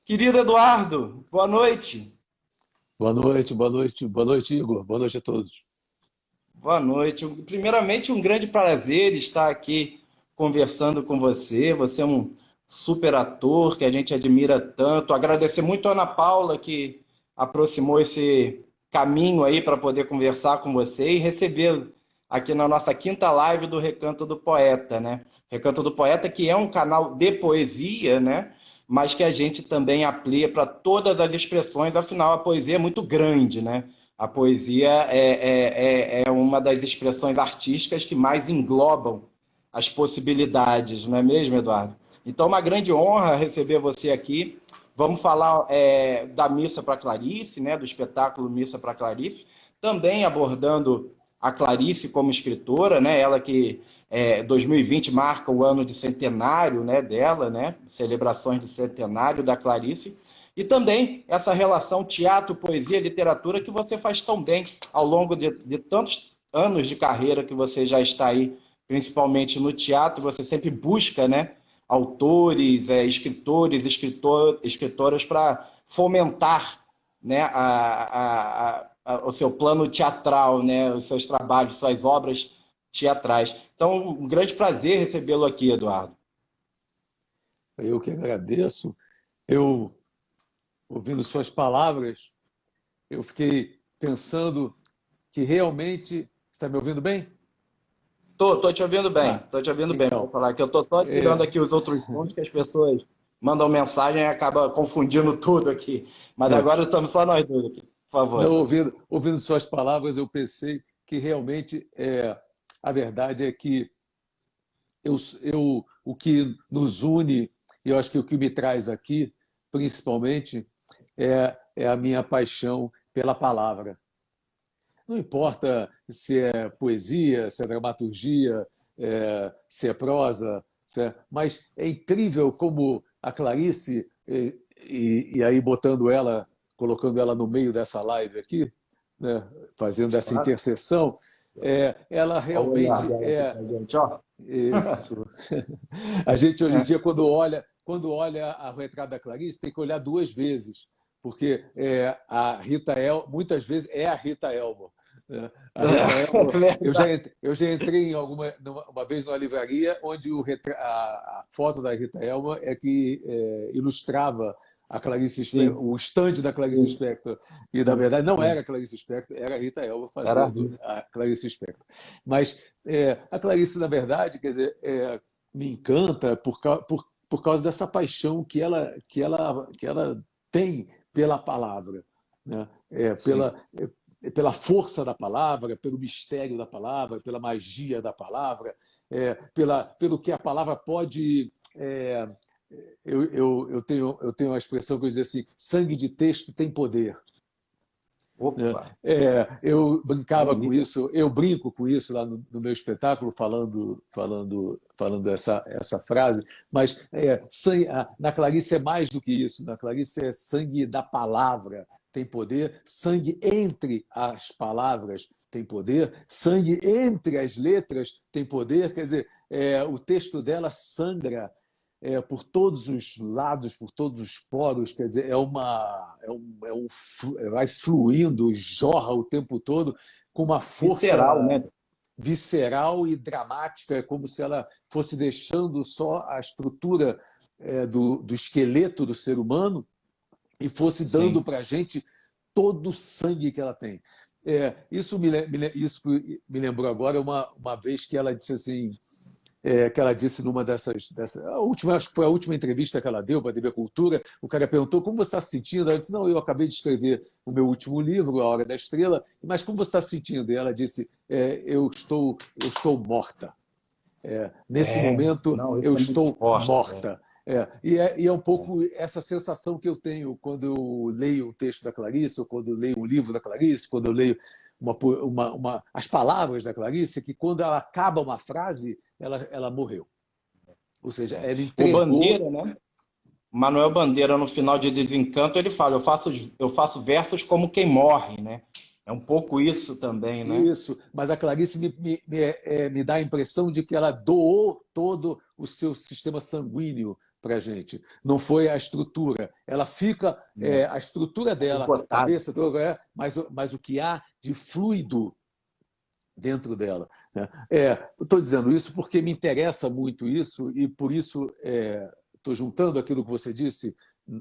Querido Eduardo, boa noite. Boa noite, boa noite, boa noite, Igor. Boa noite a todos. Boa noite. Primeiramente, um grande prazer estar aqui conversando com você. Você é um super ator que a gente admira tanto. Agradecer muito a Ana Paula que aproximou esse caminho aí para poder conversar com você e receber aqui na nossa quinta live do Recanto do Poeta, né? Recanto do Poeta, que é um canal de poesia, né? Mas que a gente também amplia para todas as expressões, afinal a poesia é muito grande, né? A poesia é uma das expressões artísticas que mais englobam as possibilidades, não é mesmo, Eduardo? Então, uma grande honra receber você aqui. Vamos falar da Missa para Clarice, né, do espetáculo Missa para Clarice, também abordando a Clarice como escritora, né, ela que 2020 marca o ano de centenário, né, dela, né, celebrações de centenário da Clarice, e também essa relação teatro, poesia, literatura que você faz tão bem ao longo de tantos anos de carreira que você já está aí, principalmente no teatro, você sempre busca, né, autores, escritores, escritoras para fomentar, né, o seu plano teatral, né, os seus trabalhos, suas obras teatrais. Então, um grande prazer recebê-lo aqui, Eduardo. Eu que agradeço. Eu, ouvindo suas palavras, eu fiquei pensando que realmente. Está me ouvindo bem? Tô te ouvindo bem, Ah, tô te ouvindo bem. Vou então, falar que eu tô só tirando é, aqui os outros pontos que as pessoas mandam mensagem e acaba confundindo tudo aqui. Mas é, agora estamos só nós dois aqui, por não, favor. ouvindo suas palavras, eu pensei que realmente a verdade é que o que nos une, e eu acho que o que me traz aqui, principalmente, é a minha paixão pela palavra. Não importa se é poesia, se é dramaturgia, se é prosa, mas é incrível como a Clarice, e aí botando ela, colocando ela no meio dessa live aqui, né, fazendo essa Claro. interseção, ela Olha o olhar realmente dela aqui é pra gente, ó. isso. A gente hoje em dia, quando olha a retrato da Clarice, tem que olhar duas vezes, porque a Rita Elba, muitas vezes é a Rita Elba. Né? A Rita É Elba, verdade. eu já entrei em uma vez numa livraria onde a foto da Rita Elba é que ilustrava a Clarice Sim, o estande da Clarice sim, Lispector. E, na sim, verdade, não era sim. a Clarice Lispector, era a Rita Elba Era fazendo rico. a Clarice Lispector. Mas a Clarice, na verdade, quer dizer, me encanta por causa dessa paixão que ela tem pela palavra, né? Sim. Pela força da palavra, pelo mistério da palavra, pela magia da palavra, pelo que a palavra pode. Eu tenho uma expressão que eu diz assim: sangue de texto tem poder. Né? Opa, Eu brincava com bonito. isso, eu brinco com isso lá no meu espetáculo, falando essa frase, mas na Clarice é mais do que isso, na Clarice é sangue da palavra, tem poder, sangue entre as palavras tem poder, sangue entre as letras tem poder, quer dizer, o texto dela sangra por todos os lados, por todos os poros, quer dizer, vai fluindo, jorra o tempo todo com uma Visceral, força né? visceral e dramática, é como se ela fosse deixando só a estrutura do esqueleto do ser humano e fosse dando Sim. para a gente todo o sangue que ela tem. Isso me lembrou agora uma vez que ela disse assim, que ela disse numa acho que foi a última entrevista que ela deu para a TV Cultura, o cara perguntou como você está se sentindo, ela disse, não, eu acabei de escrever o meu último livro, A Hora da Estrela, mas como você está se sentindo? E ela disse, eu estou morta. Nesse momento, Não, eu isso é muito estou forte. morta. E é um pouco essa sensação que eu tenho quando eu leio o texto da Clarice, ou quando eu leio um livro da Clarice, quando eu leio as palavras da Clarice, que quando ela acaba uma frase, ela morreu. Ou seja, ela O entregou. Bandeira, né? Manuel Bandeira, no final de Desencanto, ele fala: eu faço versos como quem morre, né? É um pouco isso também, né? Isso, mas a Clarice me dá a impressão de que ela doou todo o seu sistema sanguíneo para a gente. Não foi a estrutura. Ela fica, É. a estrutura É dela, esgotado. cabeça, tudo, mas o que há de fluido dentro dela, né? Estou dizendo isso porque me interessa muito isso e por isso estou juntando aquilo que você disse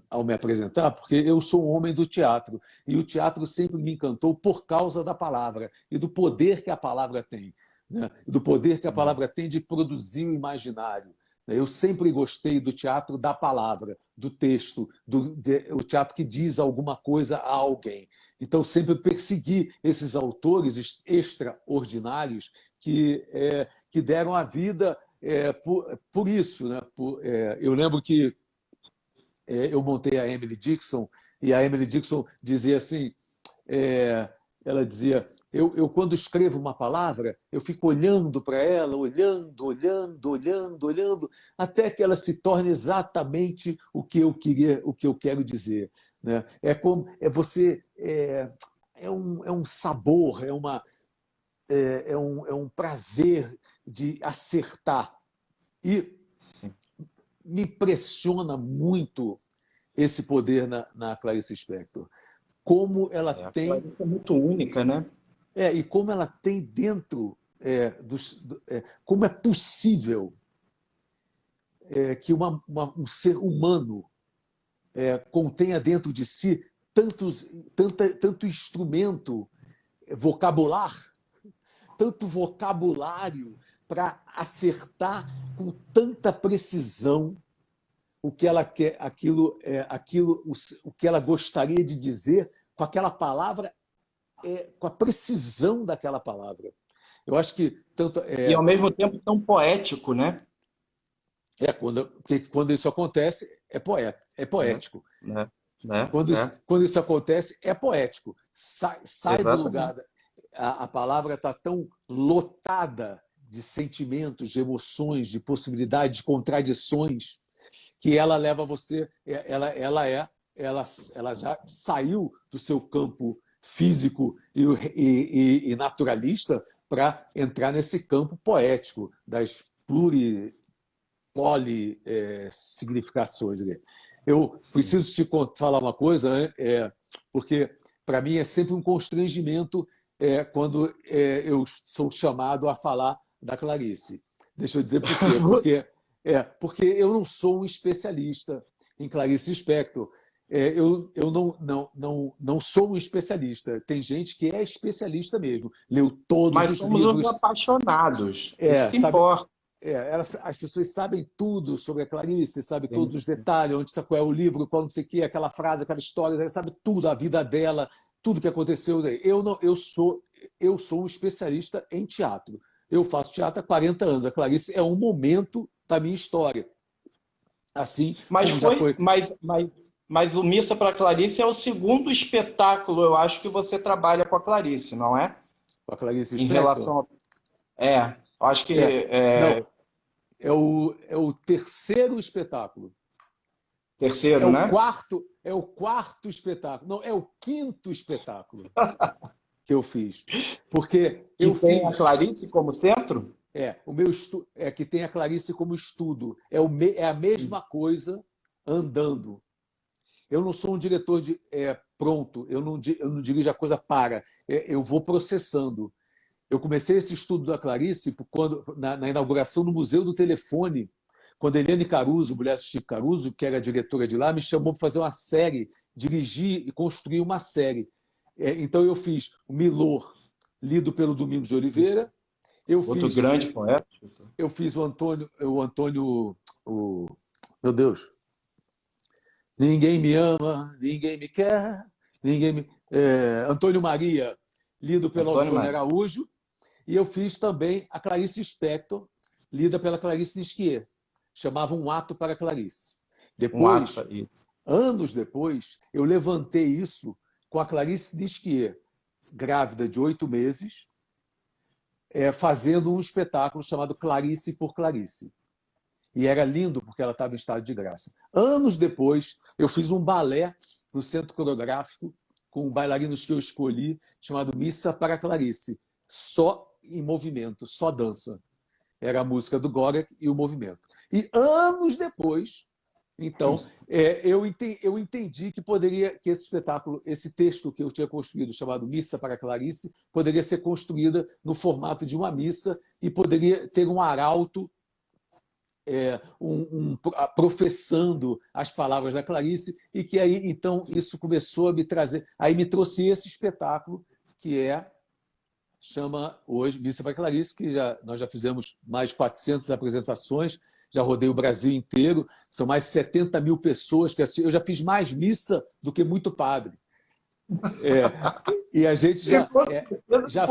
ao me apresentar, porque eu sou um homem do teatro e o teatro sempre me encantou por causa da palavra e do poder que a palavra tem, né? Do poder que a palavra tem de produzir o imaginário. Eu sempre gostei do teatro da palavra, do texto, o teatro que diz alguma coisa a alguém. Então, sempre persegui esses autores extraordinários que deram a vida por isso. Né? Eu lembro que eu montei a Emily Dickinson e a Emily Dickinson dizia assim, é, ela dizia, eu quando escrevo uma palavra, eu fico olhando para ela, olhando, até que ela se torne exatamente o que eu queria, o que eu quero dizer, né? É um sabor, é um prazer de acertar. E Sim. me impressiona muito esse poder na Clarice Lispector. Como ela A tem, Clarice é muito única, né? e como ela tem dentro como é possível que um ser humano contenha dentro de si tanto instrumento vocabular, tanto vocabulário para acertar com tanta precisão o que ela quer, o que ela gostaria de dizer com aquela palavra, com a precisão daquela palavra. Eu acho que tanto E ao mesmo tempo tão poético, né? quando isso acontece é Né? poético. Né? Né? Né? Quando isso acontece é poético. Sai do lugar. Exatamente. A palavra está tão lotada de sentimentos, de emoções, de possibilidades, de contradições, que ela leva você, ela já saiu do seu campo físico e naturalista para entrar nesse campo poético das poli significações. Eu Sim. preciso te falar uma coisa, porque para mim é sempre um constrangimento quando eu sou chamado a falar da Clarice. Deixa eu dizer por quê. Porque eu não sou um especialista em Clarice Lispector. Eu não sou um especialista. Tem gente que é especialista mesmo. Leu todos Mas os somos uns livros, apaixonados. Isso que sabe, importa. as pessoas sabem tudo sobre a Clarice, sabe Sim. todos os detalhes, onde está, qual é o livro, qual não sei o que, aquela frase, aquela história, sabe tudo, a vida dela, tudo que aconteceu. Eu não, eu sou um especialista em teatro. Eu faço teatro há 40 anos. A Clarice é um momento da minha história. Assim Mas como já foi, foi mas o Missa para Clarice é o segundo espetáculo, eu acho que você trabalha com a Clarice, não é? com a Clarice Em Lispector. relação a... eu acho que É, não, é o terceiro espetáculo. terceiro, né? É o quarto espetáculo. Não, é o quinto espetáculo que eu fiz. Porque Que eu tem a fiz. Clarice como centro? O meu que tem a Clarice como estudo. É a mesma coisa andando. Eu não sou um diretor pronto, eu não dirijo a coisa para. Eu vou processando. Eu comecei esse estudo da Clarice na inauguração no Museu do Telefone, quando a Eliane Caruso, mulher do Chico Caruso, que era a diretora de lá, me chamou para fazer uma série, dirigir e construir uma série. Então eu fiz o Milor, lido pelo Domingos de Oliveira, eu Outro fiz, grande poeta. eu fiz meu Deus, Ninguém me ama, ninguém me quer, Antônio Maria, lido pelo Antônio Alcione Maria. Araújo, e eu fiz também a Clarice Lispector, lida pela Clarice Nisquier. Chamava Um Ato para Clarice. Um ato Depois, para isso. anos depois, eu levantei isso com a Clarice Nisquier, grávida de 8 meses, fazendo um espetáculo chamado Clarice por Clarice. E era lindo porque ela estava em estado de graça. Anos depois, eu fiz um balé no Centro Coreográfico com bailarinos que eu escolhi, chamado Missa para Clarice, só em movimento, só dança. Era a música do Górecki e o movimento. E anos depois, então, eu entendi que poderia, que esse espetáculo, esse texto que eu tinha construído, chamado Missa para Clarice, poderia ser construída no formato de uma missa e poderia ter um arauto professando as palavras da Clarice, e que aí, então, isso começou a me trazer. Aí me trouxe esse espetáculo, que chama hoje Missa para Clarice, que nós já fizemos mais de 400 apresentações, já rodei o Brasil inteiro, são mais de 70 mil pessoas que assistiram. Eu já fiz mais missa do que muito padre. E a gente já Pô,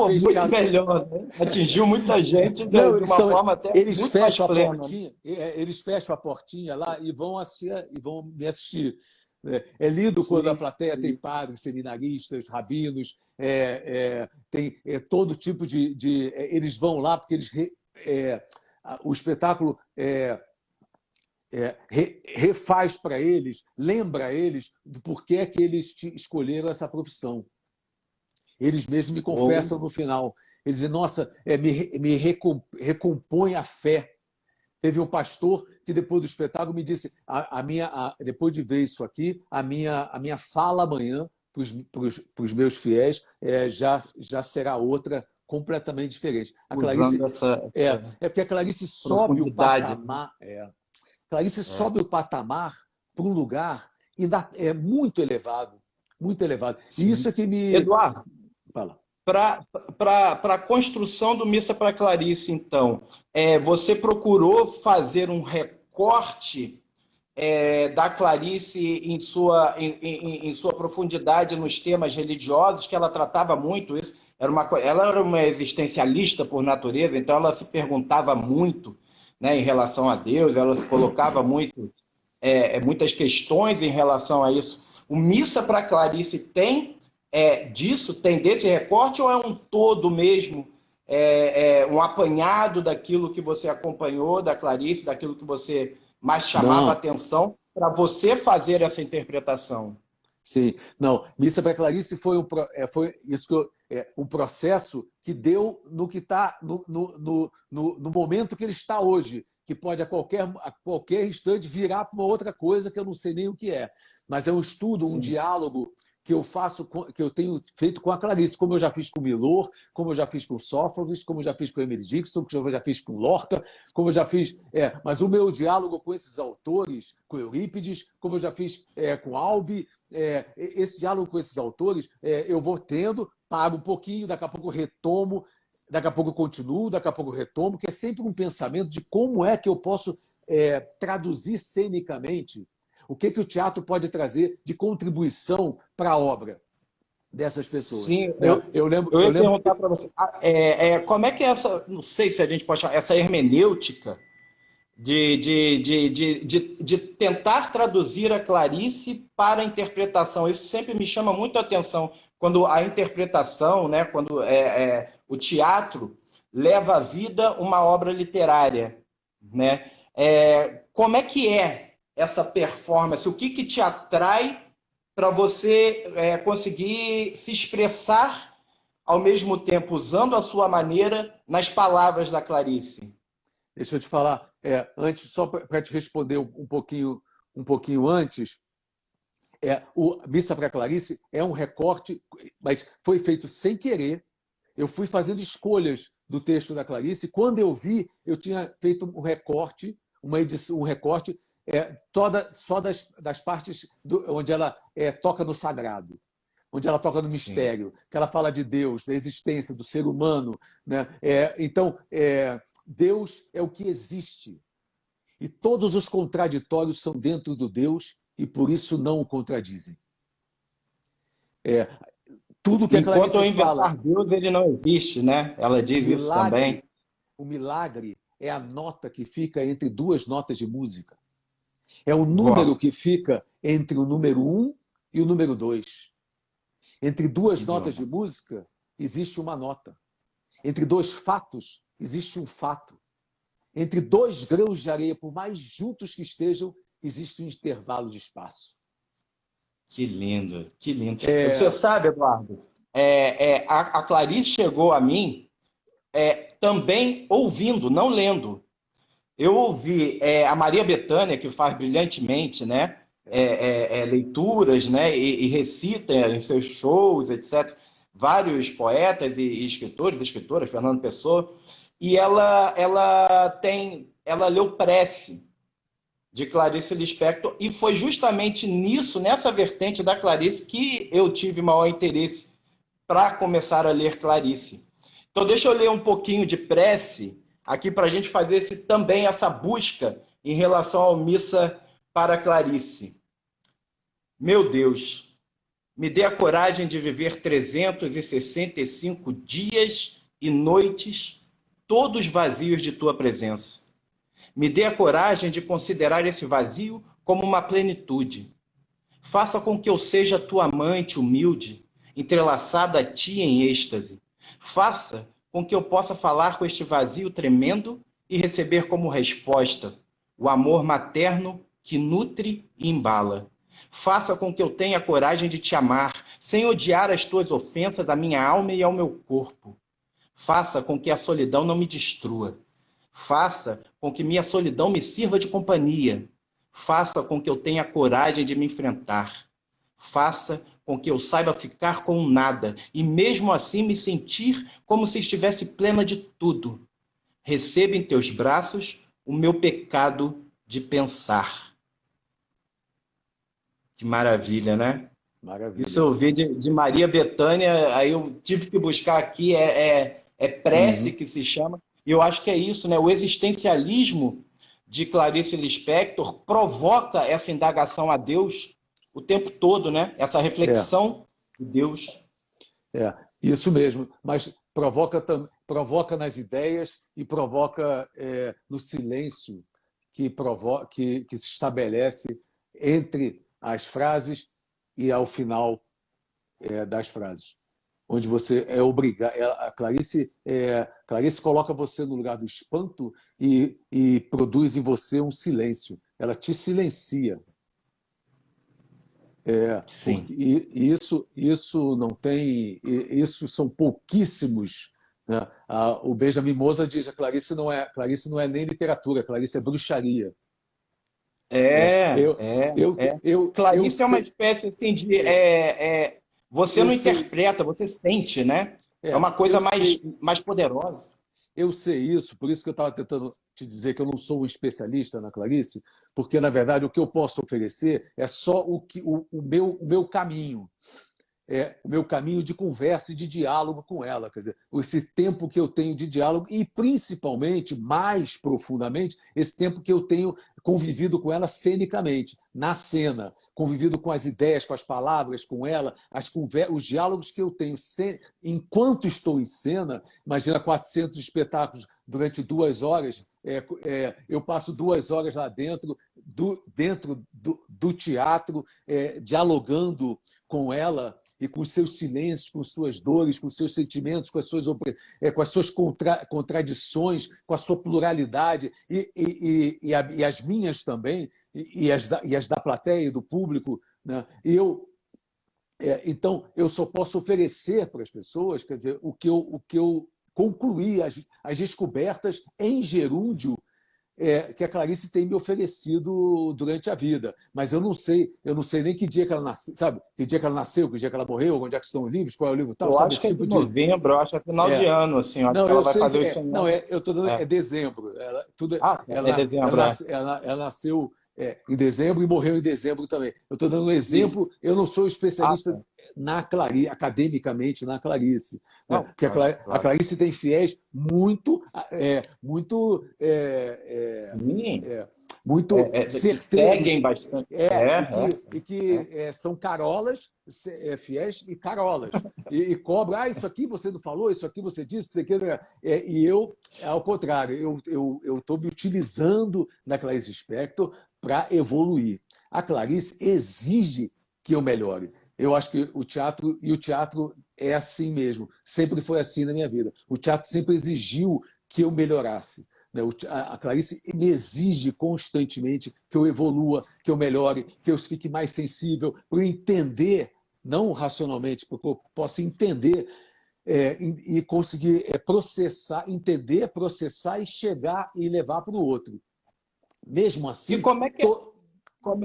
fez muito teatro. Melhor, né? Atingiu muita gente Não, de uma forma até muito mais plena. Eles fecham a portinha lá e vão assistir, e vão me assistir. É lindo quando a plateia tem padres, seminaristas, rabinos, tem todo tipo de. Eles vão lá porque o espetáculo refaz para eles, lembra eles do porquê é que eles escolheram essa profissão. Eles mesmos me confessam no final. Eles dizem, nossa, me recompõe a fé. Teve um pastor que, depois do espetáculo, me disse, depois de ver isso aqui, a minha fala amanhã para os meus fiéis já será outra, completamente diferente. A Clarice, usando essa porque a Clarice sobe o profundidade. patamar. Clarice sobe o patamar para um lugar muito elevado. Muito elevado. Sim. E isso é que me... Eduardo, Fala. para a construção do Missa para Clarice, então, você procurou fazer um recorte da Clarice em sua profundidade nos temas religiosos, que ela tratava muito isso. Ela era uma existencialista por natureza, então ela se perguntava muito, né, em relação a Deus, ela se colocava muitas questões em relação a isso. O Missa para Clarice tem disso, tem desse recorte, ou é um todo mesmo, um apanhado daquilo que você acompanhou da Clarice, daquilo que você mais chamava a atenção para você fazer essa interpretação? Sim, não. Missa para Clarice foi isso que um processo que deu no que está no momento que ele está hoje, que pode a qualquer instante virar para uma outra coisa que eu não sei nem o que é. Mas é um estudo, um diálogo que eu faço, que eu tenho feito com a Clarice, como eu já fiz com o Milor, como eu já fiz com o Sófocles, como eu já fiz com o Emily Dickinson, como eu já fiz com Lorca, como eu já fiz... mas o meu diálogo com esses autores, com Eurípides, como eu já fiz com Albi, esse diálogo com esses autores, eu vou tendo, paro um pouquinho, daqui a pouco retomo, daqui a pouco eu continuo, daqui a pouco eu retomo, que é sempre um pensamento de como é que eu posso traduzir cenicamente o que o teatro pode trazer de contribuição para a obra dessas pessoas. Sim, eu lembro perguntar para você, como é que é essa, não sei se a gente pode chamar, essa hermenêutica de tentar traduzir a Clarice para a interpretação. Isso sempre me chama muito a atenção, quando a interpretação, né, quando o teatro leva à vida uma obra literária, né? Como é que é essa performance? O que te atrai para você conseguir se expressar ao mesmo tempo usando a sua maneira nas palavras da Clarice? Deixa eu te falar, antes, só para te responder um pouquinho antes, o Missa para Clarice é um recorte, mas foi feito sem querer. Eu fui fazendo escolhas do texto da Clarice. Quando eu vi, eu tinha feito um recorte, uma edição, um recorte só das partes onde ela toca no sagrado, onde ela toca no mistério, que ela fala de Deus, da existência, do ser humano, né? Então, Deus é o que existe. E todos os contraditórios são dentro do Deus e por isso não o contradizem. Tudo que a Clarice Enquanto eu inventar fala, Deus, ele não existe, né? Ela diz isso também. O milagre é a nota que fica entre duas notas de música. É o número que fica entre o número 1 e o número 2. Entre duas notas de música, existe uma nota. Entre dois fatos, existe um fato. Entre dois grãos de areia, por mais juntos que estejam, existe um intervalo de espaço. Que lindo, que lindo. Você sabe, Eduardo, a Clarice chegou a mim também ouvindo, não lendo. Eu ouvi a Maria Bethânia, que faz brilhantemente, né? Leituras, né? E recita em seus shows, etc. Vários poetas e escritores, escritoras, Fernando Pessoa, e ela leu Prece de Clarice Lispector, e foi justamente nisso, nessa vertente da Clarice, que eu tive maior interesse para começar a ler Clarice. Então, deixa eu ler um pouquinho de Prece aqui para a gente fazer também essa busca em relação ao Missa para Clarice. Meu Deus, me dê a coragem de viver 365 dias e noites, todos vazios de tua presença. Me dê a coragem de considerar esse vazio como uma plenitude. Faça com que eu seja tua amante humilde, entrelaçada a ti em êxtase. Faça com que eu possa falar com este vazio tremendo e receber como resposta o amor materno que nutre e embala. Faça com que eu tenha a coragem de te amar, sem odiar as tuas ofensas à minha alma e ao meu corpo. Faça com que a solidão não me destrua. Faça com que minha solidão me sirva de companhia. Faça com que eu tenha coragem de me enfrentar. Faça com que eu saiba ficar com o nada e mesmo assim me sentir como se estivesse plena de tudo. Receba em teus braços o meu pecado de pensar. Que maravilha, né? Maravilha. Isso eu ouvi de Maria Bethânia, aí eu tive que buscar aqui, Prece que se chama. E eu acho que é isso, né? O existencialismo de Clarice Lispector provoca essa indagação a Deus o tempo todo, né? Essa reflexão de Deus. Isso mesmo. Mas provoca nas ideias e provoca no silêncio que se estabelece entre as frases e ao final das frases. Onde você é obrigado. A Clarice coloca você no lugar do espanto e produz em você um silêncio. Ela te silencia. Sim. Isso não tem. Isso são pouquíssimos. Né? O Benjamin Moza diz que Clarice não é nem literatura, Clarice é bruxaria. Clarice é uma espécie assim de. Você não interpreta, você sente, né? É uma coisa mais poderosa. Eu sei isso, por isso que eu estava tentando te dizer que eu não sou um especialista na Clarice, porque, na verdade, o que eu posso oferecer é só o meu caminho. O meu caminho de conversa e de diálogo com ela. Quer dizer, esse tempo que eu tenho de diálogo e, principalmente, mais profundamente, esse tempo que eu tenho convivido com ela cenicamente, na cena, convivido com as ideias, com as palavras, com ela, os diálogos que eu tenho enquanto estou em cena. Imagina 400 espetáculos durante 2 horas. Eu passo 2 horas lá dentro do teatro, dialogando com ela e com os seus silêncios, com suas dores, com os seus sentimentos, com as suas contradições, com a sua pluralidade e as minhas também, e as da plateia e do público. Né? Então, eu só posso oferecer para as pessoas, quer dizer, o que eu concluí, as descobertas em gerúndio que a Clarice tem me oferecido durante a vida. Mas eu não sei nem que dia que ela nasceu, sabe? Que dia que ela nasceu, que dia que ela morreu, onde é que estão os livros, qual é o livro tal, eu sabe? acho que é de novembro, eu acho que é final de ano, assim, eu acho Não, que ela eu vai sei fazer que os 100 não, anos. eu estou dando dezembro. É dezembro, ela nasceu em dezembro e morreu em dezembro também. Eu estou dando um exemplo, eu não sou especialista na Clarice, academicamente na Clarice. Né? Porque a Clarice tem fiéis muito certeiros. Seguem bastante. E que são carolas, fiéis e carolas. E cobram, isso aqui você não falou, isso aqui você disse, isso aqui. E eu, ao contrário, eu estou me utilizando da Clarice Lispector para evoluir. A Clarice exige que eu melhore. Eu acho que o teatro é assim mesmo. Sempre foi assim na minha vida. O teatro sempre exigiu que eu melhorasse. né? A Clarice me exige constantemente que eu evolua, que eu melhore, que eu fique mais sensível, para eu entender, não racionalmente, porque eu possa entender e conseguir processar, entender, processar e chegar e levar para o outro. Mesmo E assim, como é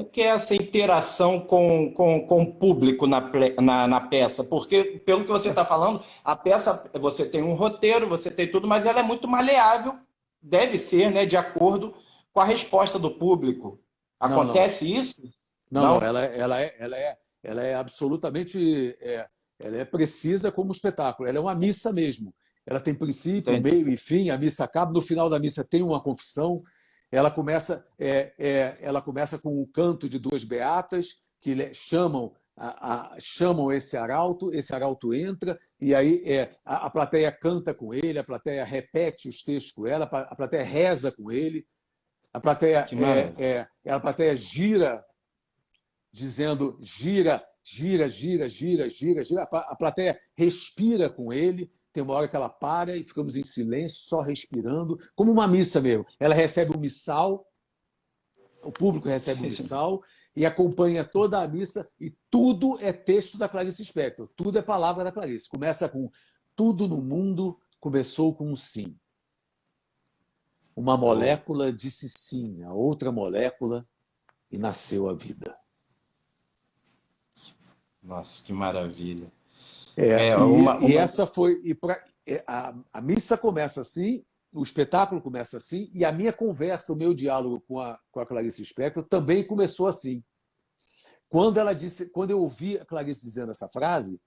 que é essa interação com o público na peça? Porque, pelo que você está falando, a peça, você tem um roteiro, você tem tudo, mas ela é muito maleável, deve ser, né, de acordo com a resposta do público. não, não, Acontece isso? não, não, Não? ela é absolutamente, ela é precisa como espetáculo. Ela é uma missa mesmo. Ela tem princípio, Entendi. meio e fim. A missa acaba. No final da missa tem uma confissão. Ela começa com o canto de duas beatas que chamam esse arauto entra e aí a plateia canta com ele, a plateia repete os textos com ela, a plateia reza com ele, Que maravilha. a plateia gira dizendo gira, gira, gira, gira, gira, gira. A plateia respira com ele. Tem uma hora que ela para e ficamos em silêncio, só respirando, como uma missa mesmo. Ela recebe o missal, o público recebe o missal e acompanha toda a missa e tudo é texto da Clarice Lispector, tudo é palavra da Clarice. Começa com tudo no mundo começou com um sim. Uma Oh, molécula disse sim a outra molécula e nasceu a vida. nossa, que maravilha. É, É e essa foi. A missa começa assim, o espetáculo começa assim, e a minha conversa, o meu diálogo com a Clarice Lispector também começou assim. Quando eu ouvi a Clarice dizendo essa frase,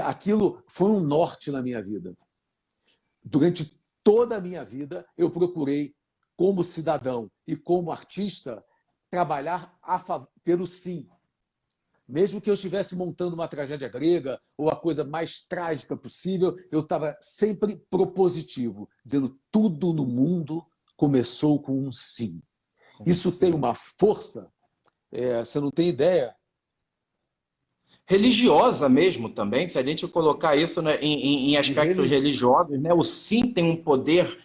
aquilo foi um norte na minha vida. Durante toda a minha vida, eu procurei, como cidadão e como artista, trabalhar pelo sim. Mesmo que eu estivesse montando uma tragédia grega ou a coisa mais trágica possível, eu estava sempre propositivo, dizendo tudo no mundo começou com um sim. Isso tem sim. uma força, você não tem ideia. Religiosa mesmo também, se a gente colocar isso, né, em E aspectos religiosos, né, o sim tem um poder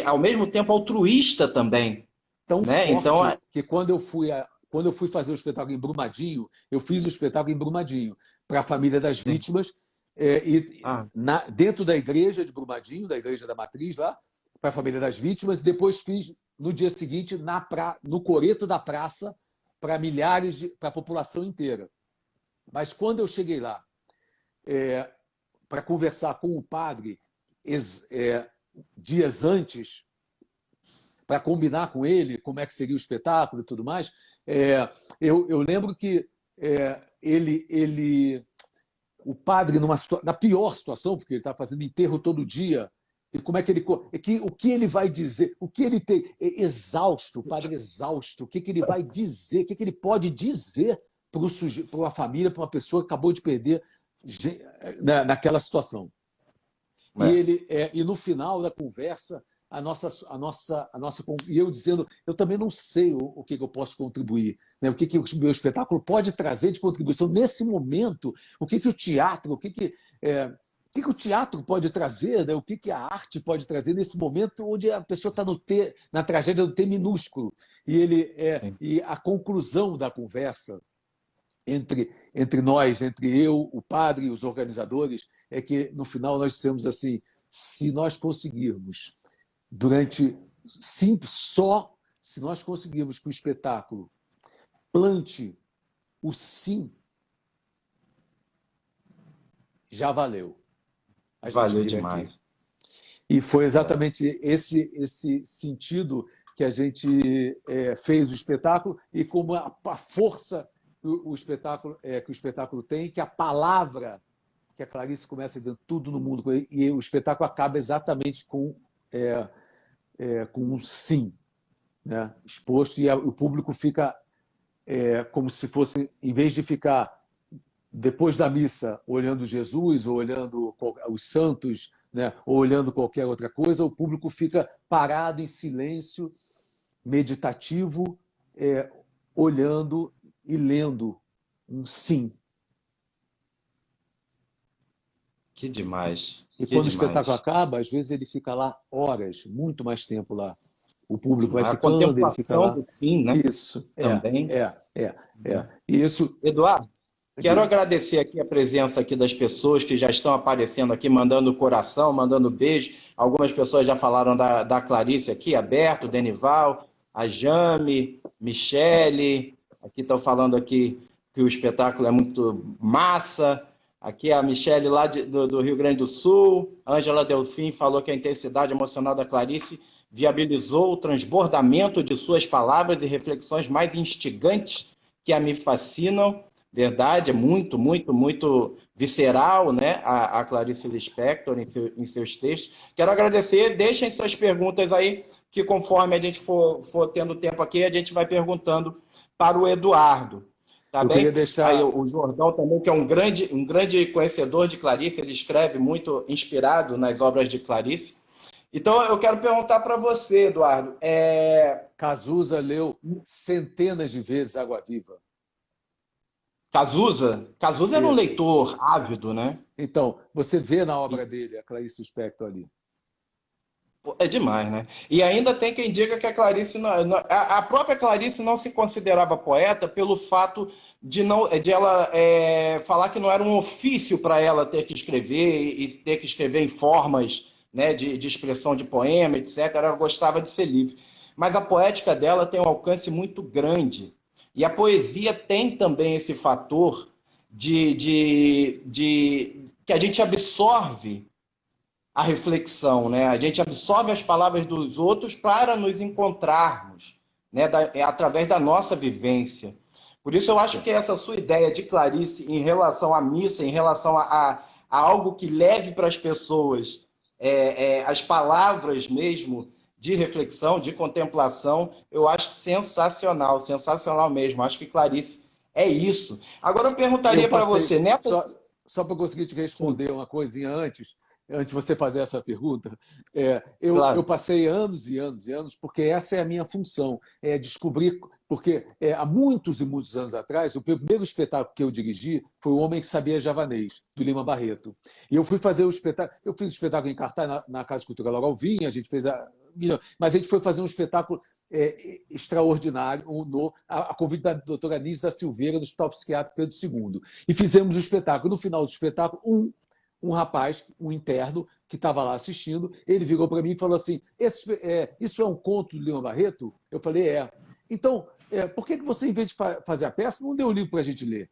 ao mesmo tempo altruísta também, tão né? Então, forte que quando eu fui fazer o espetáculo em Brumadinho, eu fiz o espetáculo em Brumadinho para a família das sim. vítimas, Ah, dentro da igreja de Brumadinho, da igreja da Matriz lá, para a família das vítimas, e depois fiz no dia seguinte no coreto da praça para para a população inteira. Mas quando eu cheguei lá para conversar com o padre dias antes, para combinar com ele como é que seria o espetáculo e tudo mais, eu lembro que o padre, na pior situação, porque ele está fazendo enterro todo dia, e como é que o que ele vai dizer, o que ele tem, exausto, o padre exausto, o que ele vai dizer, o que ele pode dizer para uma família, para uma pessoa que acabou de perder naquela situação. é. E no final da conversa, e eu dizendo, eu também não sei o que eu posso contribuir, né? O que o meu espetáculo pode trazer de contribuição nesse momento, o que o teatro, o que o teatro pode trazer, né? O que a arte pode trazer nesse momento onde a pessoa está na tragédia do T minúsculo. Sim. E a conclusão da conversa entre nós, entre eu, o padre e os organizadores, é que no final nós dissemos assim: se nós conseguirmos, só se nós conseguirmos que o espetáculo plante o sim, já valeu a gente Valeu vir aqui. demais. E foi exatamente esse sentido que a gente fez o espetáculo e como a força que o espetáculo tem, que a palavra que a Clarice começa dizendo tudo no mundo, e o espetáculo acaba exatamente com um sim, né, exposto, e o público fica como se fosse, em vez de ficar depois da missa olhando Jesus, ou olhando os santos, né, ou olhando qualquer outra coisa, o público fica parado em silêncio, meditativo, olhando e lendo um sim. Que demais, E que quando o espetáculo demais. acaba, às vezes ele fica lá horas, muito mais tempo lá. O público vai A ficando, ele fica contemplação lá. do fim, né? Isso, Também. é. E isso, Eduardo, quero diga. agradecer aqui a presença aqui das pessoas que já estão aparecendo aqui, mandando coração, mandando beijo. Algumas pessoas já falaram da Clarice aqui, Aberto, Denival, a Jame, Michele. Aqui estão falando aqui que o espetáculo é muito massa. Aqui a Michele lá do Rio Grande do Sul. A Ângela Delfim falou que a intensidade emocional da Clarice viabilizou o transbordamento de suas palavras e reflexões mais instigantes que a me fascinam. Verdade, é muito, muito, muito visceral, né? A Clarice Lispector em seus textos. Quero agradecer, deixem suas perguntas aí, que conforme a gente for tendo tempo aqui, a gente vai perguntando para o Eduardo. Tá Eu queria bem? Aí deixar. o Jordão também, que é um grande conhecedor de Clarice, ele escreve muito inspirado nas obras de Clarice. Então, eu quero perguntar para você, Eduardo. Cazuza leu centenas de vezes Água Viva. Cazuza era um Isso. leitor ávido, né? Então, você vê na obra dele a Clarice Lispector ali. Pô, é demais, né? E ainda tem quem diga que a Clarice, a própria Clarice não se considerava poeta pelo fato de ela falar que não era um ofício para ela ter que escrever e ter que escrever em formas, né, de expressão de poema, etc. Ela gostava de ser livre. Mas a poética dela tem um alcance muito grande. E a poesia tem também esse fator que a gente absorve a reflexão, né? A gente absorve as palavras dos outros para nos encontrarmos, né? Através da nossa vivência. Por isso eu acho que essa sua ideia de Clarice em relação à missa, em relação a algo que leve para as pessoas as palavras mesmo de reflexão, de contemplação, eu acho sensacional, sensacional mesmo. Acho que Clarice é isso. Agora eu Eu perguntaria para passei, você, nessas... só para conseguir te Sim, responder uma coisinha antes de você fazer essa pergunta, eu claro. passei anos e anos e anos, porque essa é a minha função, é descobrir, porque há muitos e muitos anos atrás, o primeiro espetáculo que eu dirigi foi O Homem que Sabia Javanês, do Lima Barreto. E eu fui fazer o espetáculo, eu fiz o espetáculo em cartaz na Casa Cultural Alvim, a gente fez mas a gente foi fazer um espetáculo extraordinário a convite da doutora Anísia da Silveira, no Hospital Psiquiátrico Pedro II. E fizemos o espetáculo. No final do espetáculo, um rapaz, um interno, que estava lá assistindo, ele virou para mim e falou assim: isso é um conto do Lima Barreto? Eu falei: é. Então, por que você, em vez de fazer a peça, não deu o livro para a gente ler?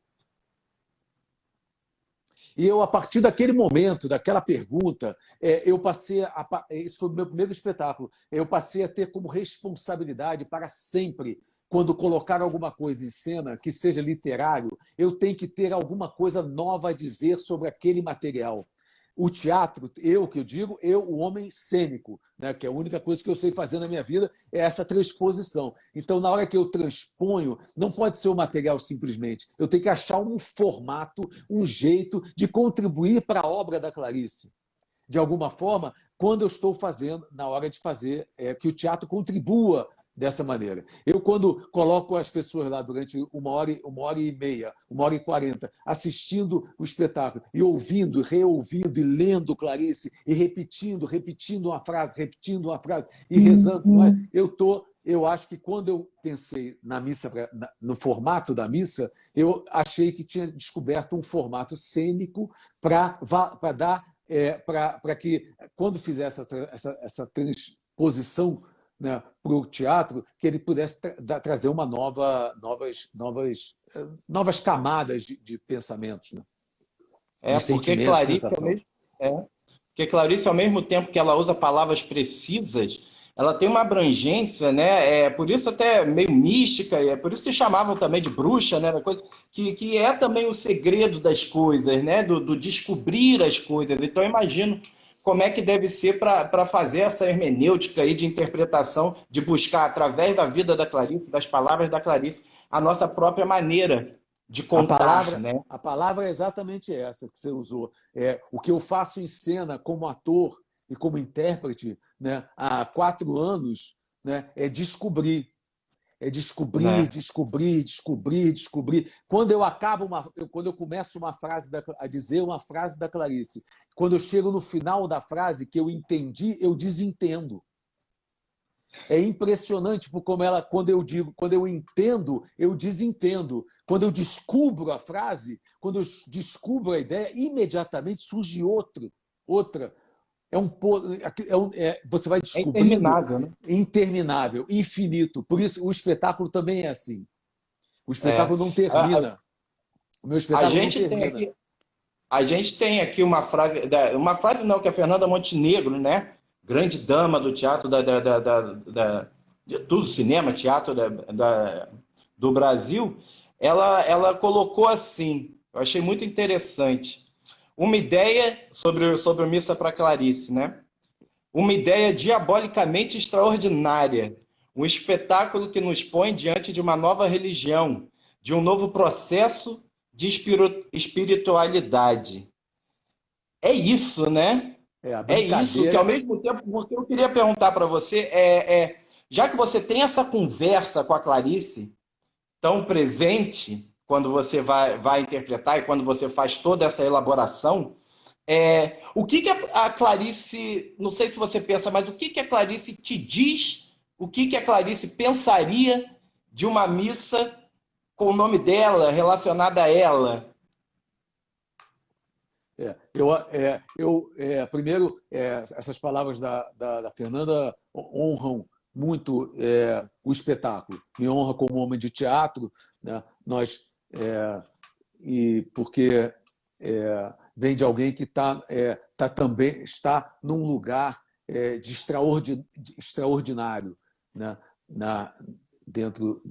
E eu, a partir daquele momento, daquela pergunta, eu passei esse foi o meu primeiro espetáculo, eu passei a ter como responsabilidade para sempre, quando colocar alguma coisa em cena, que seja literário, eu tenho que ter alguma coisa nova a dizer sobre aquele material. O teatro, que eu digo, o homem cênico, né, que é a única coisa que eu sei fazer na minha vida, é essa transposição. Então, na hora que eu transponho, não pode ser o material simplesmente. Eu tenho que achar um formato, um jeito de contribuir para a obra da Clarice. De alguma forma, quando eu estou fazendo, na hora de fazer, que o teatro contribua dessa maneira. Eu, quando coloco as pessoas lá durante uma hora e meia, 1h40, assistindo o espetáculo e ouvindo, reouvindo e lendo Clarice e repetindo uma frase e rezando, eu acho que quando eu pensei na missa, no formato da missa, eu achei que tinha descoberto um formato cênico para dar para que, quando fizesse essa transposição, né, para o teatro, que ele pudesse trazer novas camadas de pensamentos, né? De Porque sentimento, Clarice, sensação. é, porque Clarice, ao mesmo tempo que ela usa palavras precisas, ela tem uma abrangência, né? É por isso até meio mística, e é por isso que chamavam também de bruxa, né? Coisa, que é também o segredo das coisas, né? Do descobrir as coisas. Então, eu imagino como é que deve ser para fazer essa hermenêutica aí de interpretação, de buscar, através da vida da Clarice, das palavras da Clarice, a nossa própria maneira de A contar, palavra, né? a palavra é exatamente essa que você usou. O que eu faço em cena como ator e como intérprete, né, há 4 anos, né, é descobrir. É descobrir, né? descobrir, descobrir, descobrir. Quando eu começo uma frase a dizer uma frase da Clarice, quando eu chego no final da frase que eu entendi, eu desentendo. É impressionante por como ela, quando eu entendo, eu desentendo. Quando eu descubro a frase, quando eu descubro a ideia, imediatamente surge outra. Você vai É descobrindo interminável, né? interminável, infinito. Por isso, o espetáculo também é assim. O É. espetáculo não A, termina. O meu a espetáculo não gente tem termina. aqui, a gente tem aqui uma frase não, que é a Fernanda Montenegro, né? Grande dama do teatro de tudo, cinema, teatro do Brasil. Ela colocou assim, eu achei muito interessante, uma ideia sobre o Missa para Clarice, né? Uma ideia diabolicamente extraordinária, um espetáculo que nos põe diante de uma nova religião, de um novo processo de espiritualidade. É isso, né? É a É isso que, ao brincadeira. mesmo tempo, porque eu queria perguntar para você, já que você tem essa conversa com a Clarice, tão presente, quando você vai interpretar e quando você faz toda essa elaboração, o que a Clarice, não sei se você pensa, mas o que a Clarice te diz, o que a Clarice pensaria de uma missa com o nome dela, relacionada a ela? Primeiro, essas palavras da Fernanda honram muito o espetáculo, me honra como homem de teatro, né? Porque vem de alguém que também está num lugar de extraordinário, né? Na, dentro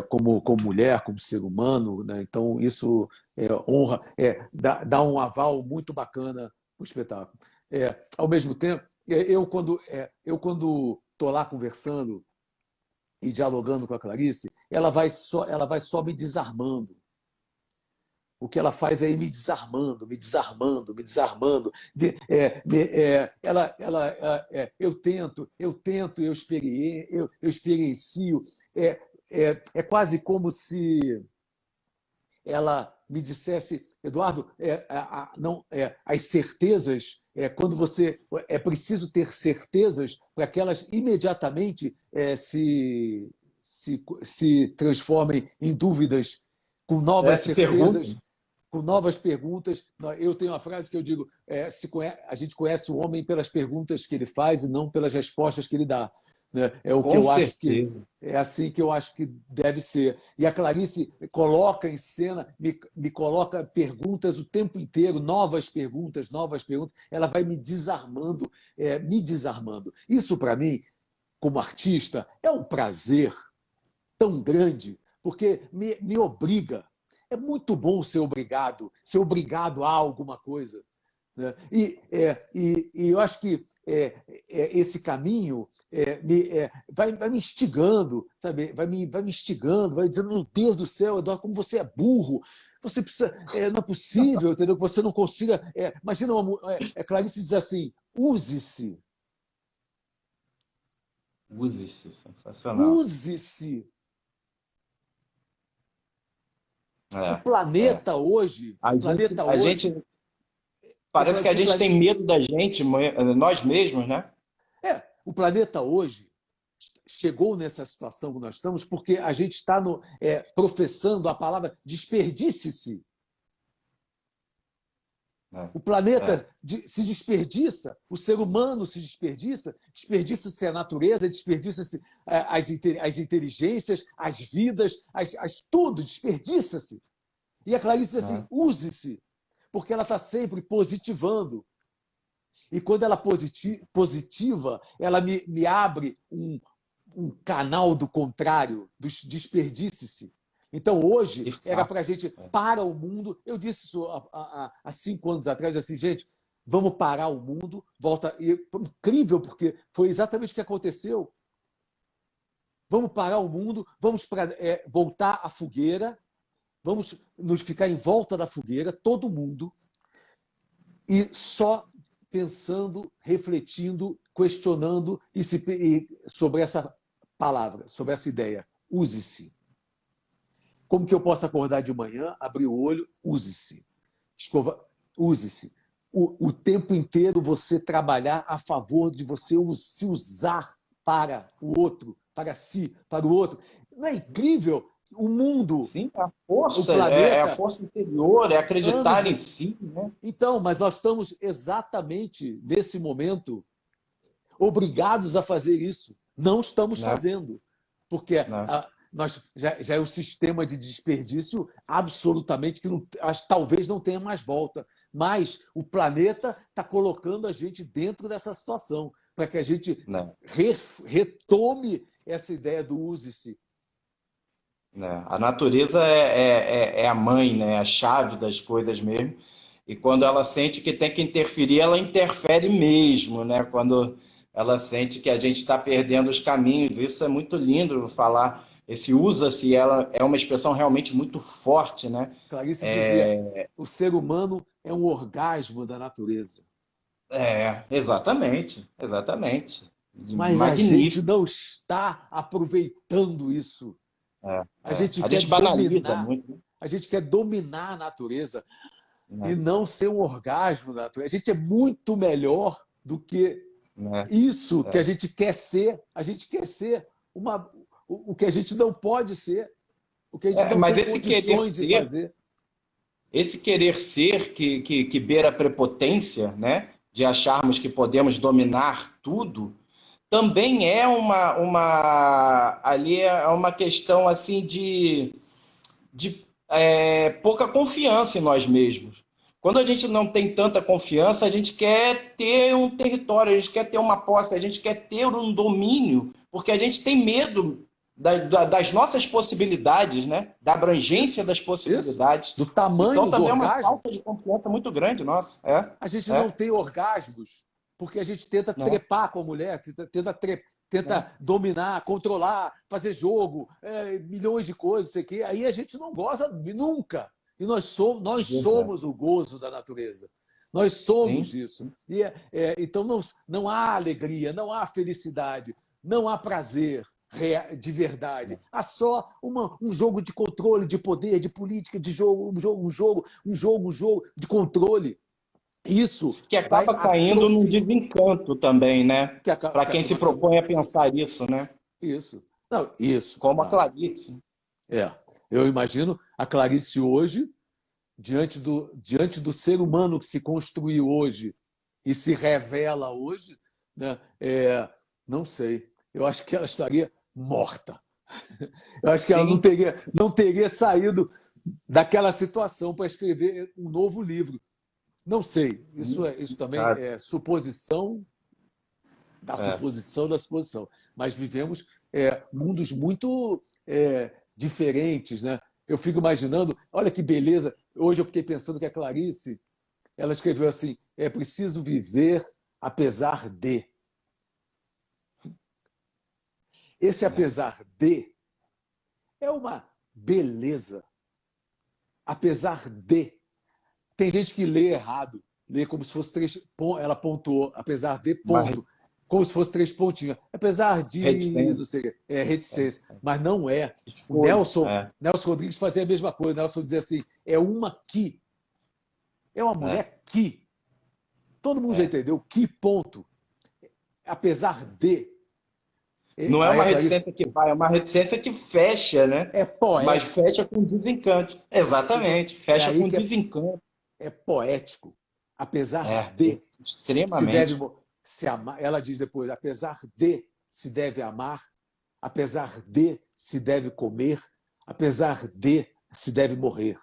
como mulher, como ser humano, né? Então isso honra, dá um aval muito bacana para o espetáculo. Ao mesmo tempo, eu quando estou lá conversando e dialogando com a Clarice, ela vai só me desarmando. O que ela faz é ir me desarmando, me desarmando, me desarmando. Eu tento, eu experiencio. É quase como se ela me dissesse, Eduardo, não, as certezas, quando você é preciso ter certezas para que elas imediatamente se transformem em dúvidas com novas Se pergunta. certezas, com novas perguntas. Eu tenho uma frase que eu digo: a gente conhece o homem pelas perguntas que ele faz e não pelas respostas que ele dá. Né? É o que Com eu acho que certeza. é assim que eu acho que deve ser. E a Clarice coloca em cena, me coloca perguntas o tempo inteiro, novas perguntas, novas perguntas. Ela vai me desarmando, me desarmando. Isso, para mim, como artista, é um prazer tão grande, porque me obriga. É muito bom ser obrigado a alguma coisa. Né? E eu acho que esse caminho vai me instigando, sabe? Vai me instigando, vai dizendo, meu Deus do céu, Eduardo, como você é burro. Você precisa. Não é possível, entendeu? Que você não consiga. Imagina, Clarice diz assim: use-se. Use-se, sensacional. Use-se. O É, é. planeta hoje, o planeta A hoje, gente parece que a que o gente tem medo da gente, nós mesmos, né? o planeta hoje chegou nessa situação que nós estamos porque a gente está professando a palavra desperdice-se. É, O é, planeta se desperdiça, o ser humano se desperdiça, desperdiça-se a natureza, desperdiça-se as inteligências, as vidas, tudo desperdiça-se. E a Clarice diz assim: é. use-se, porque ela está sempre positivando. E quando ela positiva, ela me abre um canal do contrário, do desperdice-se. Então, De hoje, era fato. para a gente, É. para o mundo. Eu disse isso há 5 anos atrás, assim, gente, vamos parar o mundo, volta. E foi incrível, porque foi exatamente o que aconteceu. Vamos parar o mundo, vamos voltar à fogueira, vamos nos ficar em volta da fogueira, todo mundo, e só pensando, refletindo, questionando sobre essa palavra, sobre essa ideia. use-se. Como que eu posso acordar de manhã, abrir o olho, use-se. Use-se. O tempo inteiro você trabalhar a favor de você se usar para o outro, para si, para o outro. Não é incrível? O mundo, Sim, a o força é a planeta, força interior, é acreditar anos. em si, né? Então, mas nós estamos exatamente nesse momento obrigados a fazer isso. Não estamos Né? fazendo, porque Né? já é um sistema de desperdício absolutamente que talvez não tenha mais volta. Mas o planeta está colocando a gente dentro dessa situação, para que a gente Né? retome essa ideia do use-se. Né? A natureza é a mãe, né? A chave das coisas mesmo. E quando ela sente que tem que interferir, ela interfere mesmo, né? Quando ela sente que a gente está perdendo os caminhos. Isso é muito lindo falar. Esse usa-se, ela é uma expressão realmente muito forte, né? Clarice dizia: o ser humano é um orgasmo da natureza. Exatamente, exatamente. Mas a gente Magnífico. não está aproveitando isso. A gente A quer gente banaliza dominar, muito, né? a gente quer dominar a natureza e Né? não ser um orgasmo da natureza. A gente é muito melhor do que Né? isso que a gente quer ser. A gente quer ser o que a gente não pode ser, o que a gente não Mas tem condições de fazer. esse querer ser que beira a prepotência, né? De acharmos que podemos dominar tudo, também é ali é uma questão assim de pouca confiança em nós mesmos. Quando a gente não tem tanta confiança, a gente quer ter um território, a gente quer ter uma posse, a gente quer ter um domínio, porque a gente tem medo das nossas possibilidades, né? Da abrangência Isso, das isso. possibilidades. Do Então tamanho do também é uma orgasmo, falta de confiança muito grande nossa. a gente não É, tem orgasmos porque a gente tenta né? trepar com a mulher, tenta dominar, controlar, fazer jogo, milhões de coisas, isso aqui. Aí a gente não goza nunca. E Verdade. somos o gozo da natureza. Nós somos Sim. isso. Então não há alegria, não há felicidade, não há prazer de verdade. Há só um jogo de controle, de poder, de política, de jogo, um jogo de controle. Isso Que vai acaba caindo num atrofiar. desencanto também, né? Para Que quem se nós estamos. propõe a pensar isso, né? Isso. Não, isso. Como a Não. Clarice. Eu imagino a Clarice hoje, diante do ser humano que se construiu hoje e se revela hoje, né? Não sei. Eu acho que ela estaria morta. Eu acho que ela Sim. não teria saído daquela situação para escrever um novo livro. Não sei. Isso também Cara, é suposição da é. suposição da suposição. Mas vivemos mundos muito diferentes, né? Eu fico imaginando, olha que beleza. Hoje eu fiquei pensando que a Clarice, ela escreveu assim: é preciso viver apesar de. Esse apesar de é uma beleza. Apesar de. Tem gente que lê errado, lê como se fosse três. Ela pontuou, apesar de Uma ponto, como se fosse três pontinhos. Apesar de, não reticência. sei, reticência, mas não é. O Escolha. Nelson Rodrigues fazia a mesma coisa. O Nelson dizia assim: é uma que, é uma É, mulher que. Todo mundo já é. entendeu que ponto. Apesar de. Não é Aí uma a Clarice reticência que vai, é uma reticência que fecha, né? é Mas poético. fecha com desencanto. Exatamente. É Fecha aí com que desencanto. é poético. Apesar É, de se deve extremamente. se amar, ela diz depois, apesar de se deve amar, apesar de se deve comer, apesar de se deve morrer.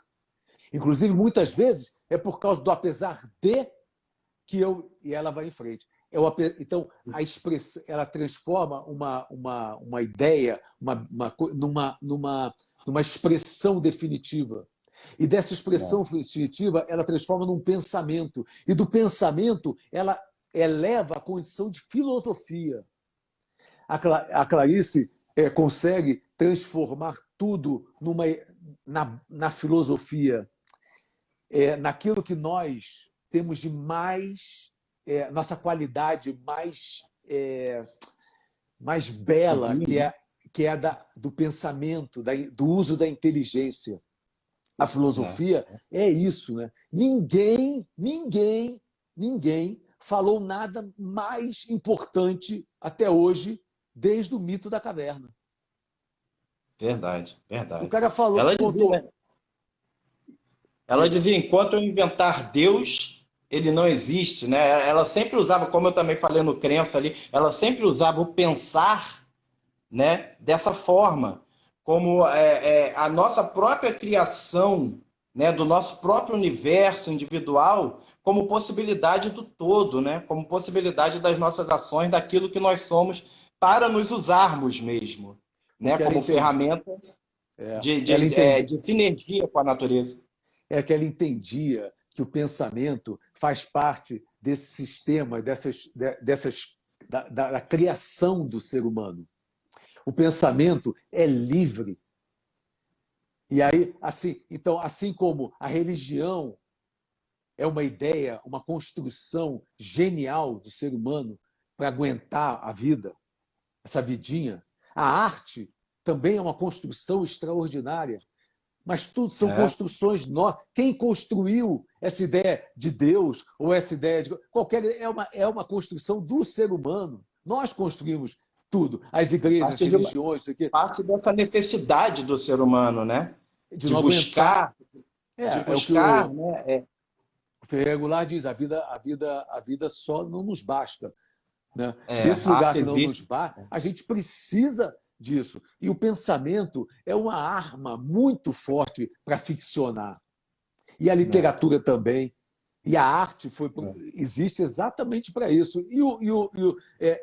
Inclusive, muitas vezes é por causa do apesar de que eu. E ela vai em frente. Então, a expressão, ela transforma uma ideia numa expressão definitiva. E dessa expressão Né? definitiva, ela transforma num pensamento. E do pensamento, ela eleva a condição de filosofia. A Clarice consegue transformar tudo na filosofia, naquilo que nós temos de mais, nossa qualidade mais bela, Sublime, né? que é do pensamento, do uso da inteligência. A filosofia é isso, né? Ninguém falou nada mais importante até hoje, desde o mito da caverna. Verdade, O verdade. cara falou, Ela dizia, né? contou. Ela dizia, enquanto eu inventar Deus, ele não existe, né? Ela sempre usava, como eu também falei no Crença ali, ela sempre usava o pensar, né, dessa forma, como a nossa própria criação, né, do nosso próprio universo individual, como possibilidade do todo, né, como possibilidade das nossas ações, daquilo que nós somos, para nos usarmos mesmo, O né, que ela como entende, ferramenta ela entende, de sinergia com a natureza. é que ela entendia que o pensamento faz parte desse sistema, da criação do ser humano. O pensamento é livre. E aí, então, assim como a religião é uma ideia, uma construção genial do ser humano para aguentar a vida, essa vidinha, a arte também é uma construção extraordinária. Mas tudo são É. construções novas. Quem construiu essa ideia de Deus ou essa ideia de qualquer é uma construção do ser humano. Nós construímos tudo, as igrejas, as Parte de uma, religiões, isso aqui, parte dessa necessidade do ser humano, né? de De não aguentar. buscar, de É o que buscar, né? o Ferreira Goulart diz: a vida só não nos basta. Né? Desse A lugar arte que não nos existe. basta, a gente precisa disso. E o pensamento é uma arma muito forte para ficcionar. E a Né? literatura também. E a arte existe exatamente para isso.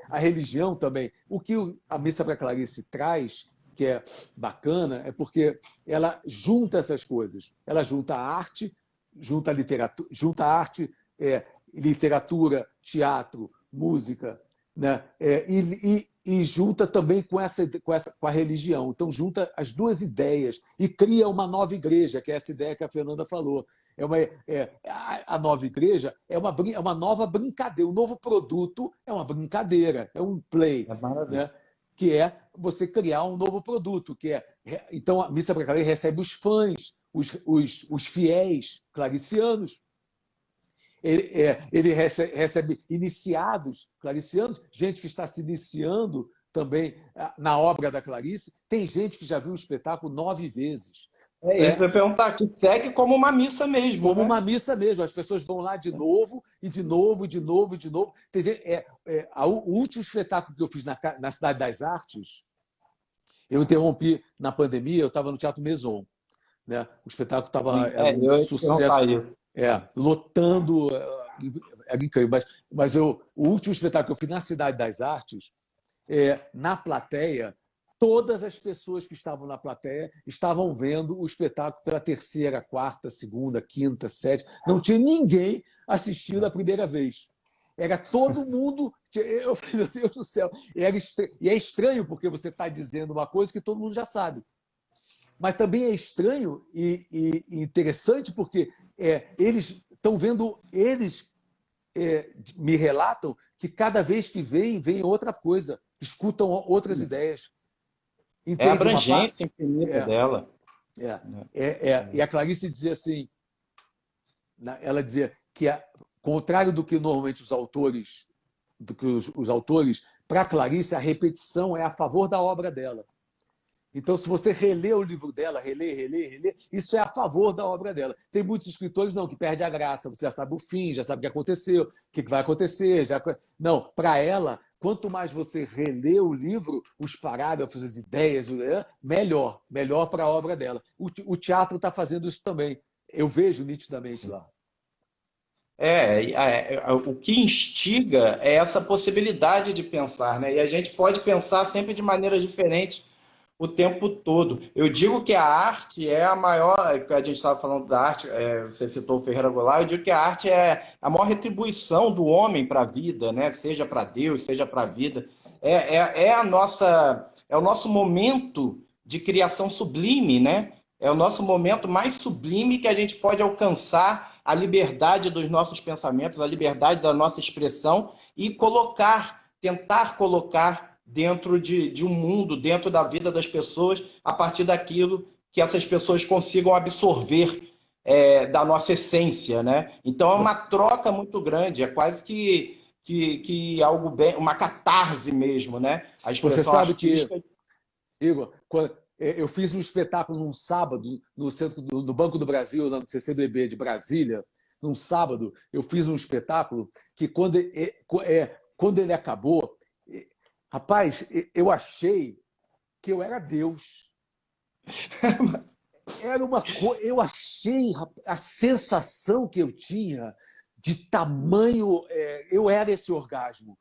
A religião também. O que a Missa para Clarice traz, que é bacana, é porque ela junta essas coisas. Ela junta a arte, junta a literatura, literatura, teatro, música, né? E junta também com a religião. Então, junta as duas ideias e cria uma nova igreja, que é essa ideia que a Fernanda falou. A nova igreja é uma nova brincadeira. O novo produto é uma brincadeira, é um play. É maravilha. Né? Que é você criar um novo produto. Então, a Missa para Clarice recebe os fãs, os fiéis claricianos. Ele recebe iniciados claricianos, gente que está se iniciando também na obra da Clarice. Tem gente que já viu o espetáculo 9 vezes. É isso, eu ia perguntar, que segue como uma missa mesmo, Como né? uma missa mesmo. As pessoas vão lá de novo, e de novo, e de novo, e de novo. O último espetáculo que eu fiz na Cidade das Artes, eu interrompi na pandemia, eu estava no Teatro Maison. Né? O espetáculo era um Eu ia te sucesso, perguntar isso. lotando, era incrível. Mas o último espetáculo que eu fiz na Cidade das Artes, na plateia, todas as pessoas que estavam na plateia estavam vendo o espetáculo pela terceira, quarta, segunda, quinta, sétima. Não tinha ninguém assistindo a primeira vez. Era todo mundo. Eu falei, meu Deus do céu. E é estranho, porque você está dizendo uma coisa que todo mundo já sabe. Mas também é estranho e interessante, porque eles estão vendo, me relatam que cada vez que vem outra coisa, escutam outras ideias. É a Entende uma parte? abrangência infinita dela. E a Clarice dizia assim, ela dizia que, contrário do que normalmente os autores, para Clarice, a repetição é a favor da obra dela. Então, se você relê o livro dela, relê, isso é a favor da obra dela. Tem muitos escritores não que perdem a graça, você já sabe o fim, já sabe o que aconteceu, o que vai acontecer. Não, para ela, quanto mais você relê o livro, os parágrafos, as ideias, melhor para a obra dela. O teatro está fazendo isso também. Eu vejo nitidamente lá. O que instiga é essa possibilidade de pensar, né? E a gente pode pensar sempre de maneiras diferentes o tempo todo. Eu digo que a arte é a maior, a gente estava falando da arte, você citou o Ferreira Goulart, eu digo que a arte é a maior retribuição do homem para a vida, né? Seja para Deus, seja para a vida. É o nosso momento de criação sublime, né? É o nosso momento mais sublime que a gente pode alcançar a liberdade dos nossos pensamentos, a liberdade da nossa expressão e tentar colocar dentro de um mundo, dentro da vida das pessoas, a partir daquilo que essas pessoas consigam absorver da nossa essência, né? Então é uma troca muito grande, é quase que algo bem, uma catarse mesmo, né? A Você expressão sabe que, artística. Igor, eu fiz um espetáculo num sábado no centro do Banco do Brasil, no CCBB de Brasília. Num sábado, eu fiz um espetáculo que, quando ele acabou, rapaz, eu achei que eu era Deus. Eu achei a sensação que eu tinha de tamanho. Eu era esse orgasmo.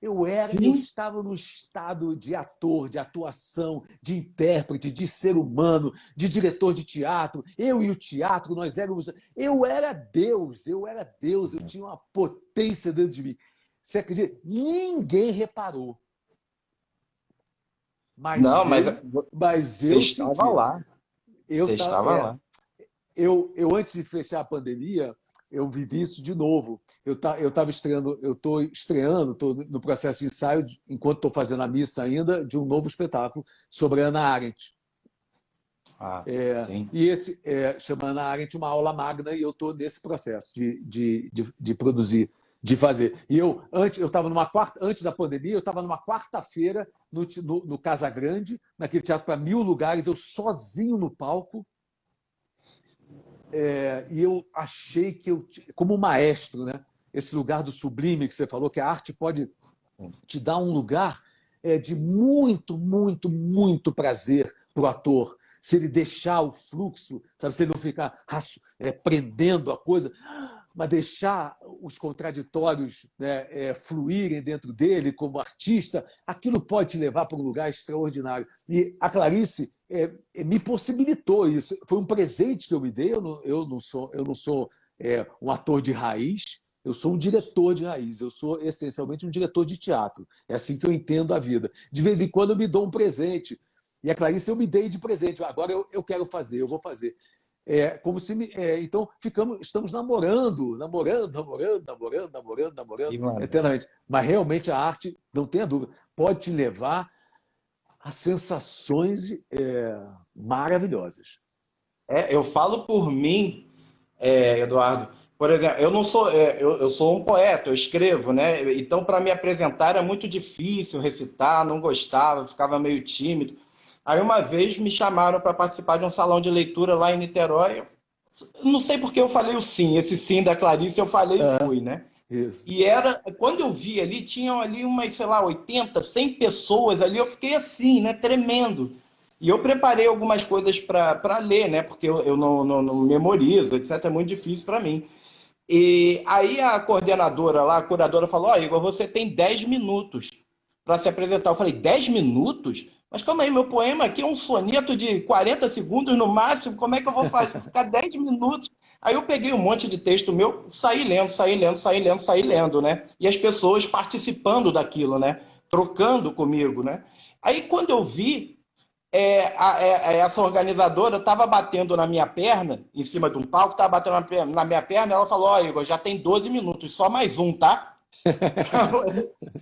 Eu Sim, estava num estado de ator, de atuação, de intérprete, de ser humano, de diretor de teatro. Eu e o teatro, nós éramos. Eu era Deus, eu tinha uma potência dentro de mim. Você acredita? Ninguém reparou, não, mas mas mas você eu estava senti. lá, Eu, você tá, estava lá. antes de fechar a pandemia, eu vivi isso de novo. Eu estava estreando, eu estou estreando, estou no processo de ensaio, enquanto estou fazendo a missa ainda, de um novo espetáculo sobre Hannah Arendt. Ah, sim. E esse chama Hannah Arendt uma aula magna, e eu estou nesse processo de produzir, de fazer. E eu estava numa quarta, antes da pandemia, eu estava numa quarta-feira no Casa Grande, naquele teatro para 1.000 lugares, eu sozinho no palco. E eu achei que como maestro, né? Esse lugar do sublime que você falou, que a arte pode te dar um lugar de muito, muito, muito prazer para o ator. Se ele deixar o fluxo, sabe? Se ele não ficar prendendo a coisa, mas deixar os contraditórios, né, fluírem dentro dele como artista, aquilo pode te levar para um lugar extraordinário. E a Clarice me possibilitou isso. Foi um presente que eu me dei. Eu não sou um ator de raiz, eu sou um diretor de raiz, eu sou essencialmente um diretor de teatro. É assim que eu entendo a vida. De vez em quando eu me dou um presente. E a Clarice eu me dei de presente. Agora eu quero fazer, eu vou fazer. Então estamos namorando E, mano, eternamente. Mas realmente a arte, não tenha dúvida, pode te levar a sensações maravilhosas. eu falo por mim, Eduardo. Por exemplo, eu não sou, eu sou um poeta, eu escrevo, né? Então, para me apresentar era muito difícil recitar, não gostava, ficava meio tímido. Aí, uma vez me chamaram para participar de um salão de leitura lá em Niterói. Eu não sei porque eu falei o sim, esse sim da Clarice eu falei e fui, né? Isso. E quando eu vi ali, tinham ali umas, sei lá, 80, 100 pessoas ali, eu fiquei assim, né, tremendo. E eu preparei algumas coisas para ler, né, porque eu não memorizo, etc, é muito difícil para mim. E aí a coordenadora lá, a curadora falou, ó, Igor, você tem 10 minutos para se apresentar. Eu falei, 10 minutos? Mas calma aí, meu poema aqui é um soneto de 40 segundos no máximo, como é que eu vou ficar 10 minutos? Aí eu peguei um monte de texto meu, saí lendo, saí lendo, né? E as pessoas participando daquilo, né? Trocando comigo, né? Aí quando eu vi, essa organizadora estava batendo na minha perna, em cima de um palco, estava batendo na minha perna, ela falou, ó, Igor, já tem 12 minutos, só mais um, tá?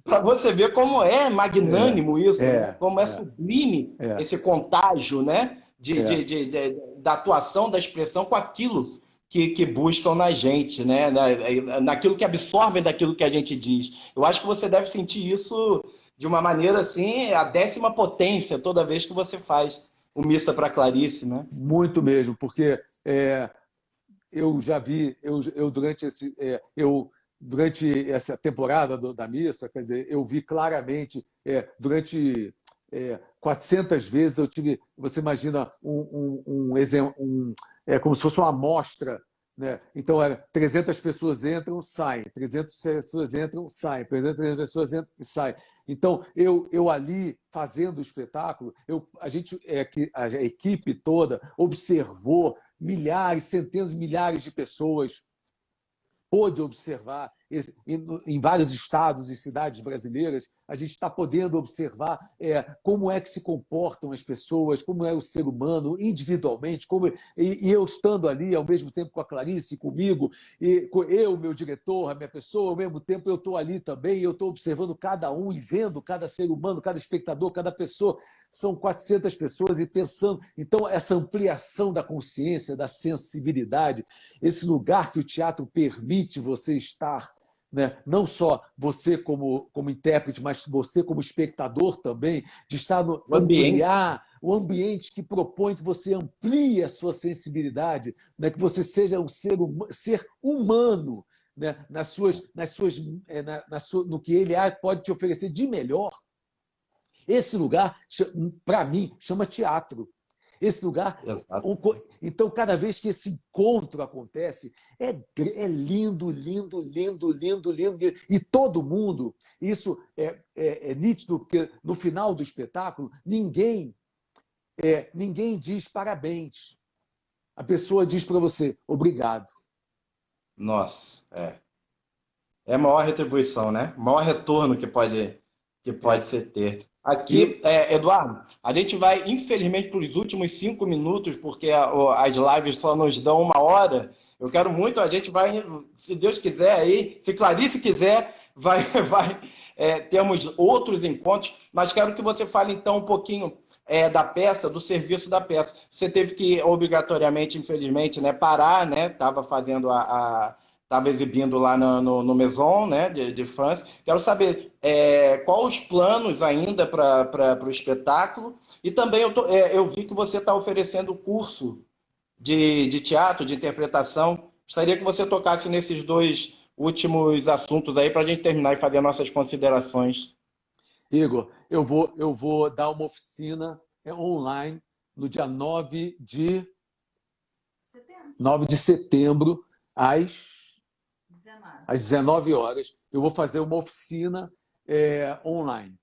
Para você ver como é É, magnânimo isso, né? é, Como é é, sublime é, esse contágio, né? é. Da atuação, da expressão com aquilo que buscam na gente, né? Naquilo que absorvem daquilo que a gente diz. Eu acho que você deve sentir isso de uma maneira assim, a 10ª potência toda vez que você faz o Missa para Clarice, né? Muito mesmo, porque eu já vi, durante essa temporada da missa, quer dizer, eu vi claramente, durante 400 vezes eu tive, você imagina como se fosse uma amostra, né? Então, 300 pessoas entram, saem, 300 pessoas entram, saem, 300 pessoas entram e saem. Então, eu ali, fazendo o espetáculo, a equipe toda observou milhares, centenas, milhares de pessoas, pôde observar em vários estados e cidades brasileiras, a gente está podendo observar como é que se comportam as pessoas, como é o ser humano individualmente, e eu estando ali ao mesmo tempo com a Clarice, comigo, e eu, meu diretor, a minha pessoa, ao mesmo tempo eu estou ali também, eu estou observando cada um e vendo cada ser humano, cada espectador, cada pessoa. São 400 pessoas e pensando. Então, essa ampliação da consciência, da sensibilidade, esse lugar que o teatro permite você estar, né? Não só você como intérprete, mas você como espectador também, de estar O ambiente. ampliar o ambiente que propõe que você amplie a sua sensibilidade, né? Que você seja um ser humano, né? No que ele pode te oferecer de melhor. Esse lugar, para mim, chama teatro. Esse lugar. Exato. Então, cada vez que esse encontro acontece, é lindo, lindo, lindo, lindo, lindo. E todo mundo, isso é nítido, porque no final do espetáculo, ninguém diz parabéns. A pessoa diz para você, obrigado. Nossa, é a maior retribuição, né? O maior retorno que pode ser ter. E Aqui, Eduardo, a gente vai, infelizmente, para os últimos 5 minutos, porque as lives só nos dão 1 hora. Eu quero muito, a gente vai, se Deus quiser aí, se Clarice quiser, termos outros encontros, mas quero que você fale então um pouquinho da peça, do serviço da peça. Você teve que, obrigatoriamente, infelizmente, né, parar, né? Estava exibindo lá no Maison, né, de France. Quero saber quais os planos ainda para o espetáculo. E também eu vi que você está oferecendo curso de teatro, de interpretação. Gostaria que você tocasse nesses dois últimos assuntos aí para a gente terminar e fazer nossas considerações. Igor, eu vou dar uma oficina online no dia 9 de setembro, às 19 horas. Eu vou fazer uma oficina online.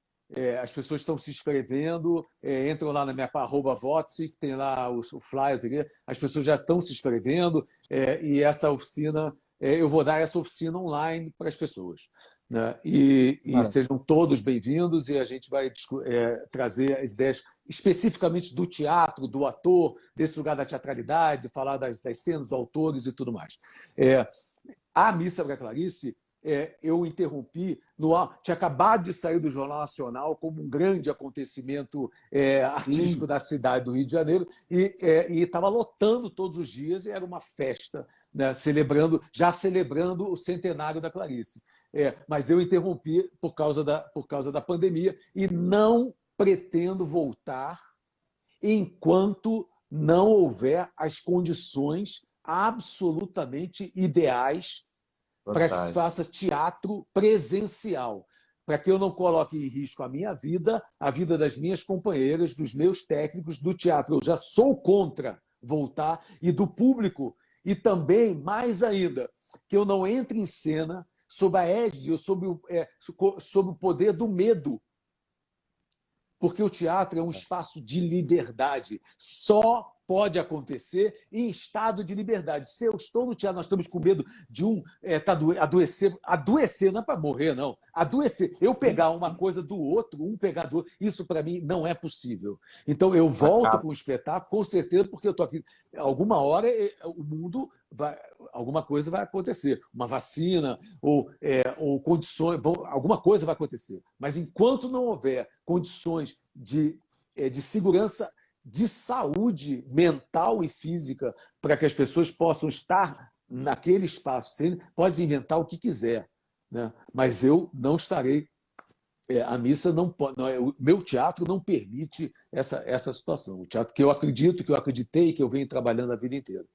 As pessoas estão se inscrevendo, entram lá na minha @Votsi, que tem lá os flyers aqui. As pessoas já estão se inscrevendo, e essa oficina, eu vou dar essa oficina online para as pessoas, né? E sejam todos bem-vindos, e a gente vai trazer as ideias especificamente do teatro, do ator, desse lugar da teatralidade, falar das cenas, dos autores e tudo mais. A Missa para Clarice, eu interrompi, tinha acabado de sair do Jornal Nacional como um grande acontecimento artístico da cidade do Rio de Janeiro, e estava lotando todos os dias, e era uma festa, né, já celebrando o centenário da Clarice. Mas eu interrompi por causa da pandemia, e não pretendo voltar enquanto não houver as condições absolutamente ideais para que se faça teatro presencial, para que eu não coloque em risco a minha vida, a vida das minhas companheiras, dos meus técnicos do teatro. Eu já sou contra voltar, e do público, e também, mais ainda, que eu não entre em cena sob a égide, sob o poder do medo, porque o teatro é um espaço de liberdade. Só pode acontecer em estado de liberdade. Se eu estou no teatro, nós estamos com medo de adoecer não é para morrer, não. Adoecer. Eu pegar uma coisa do outro, pegar do outro, isso para mim não é possível. Então eu volto com o espetáculo, com certeza, porque eu estou aqui. Alguma hora o mundo alguma coisa vai acontecer. Uma vacina ou condições, alguma coisa vai acontecer. Mas enquanto não houver condições de segurança, de saúde mental e física, para que as pessoas possam estar naquele espaço, pode inventar o que quiser, né? Mas eu não estarei. A missa não pode. O meu teatro não permite essa situação. O teatro que eu acredito, que eu acreditei, que eu venho trabalhando a vida inteira.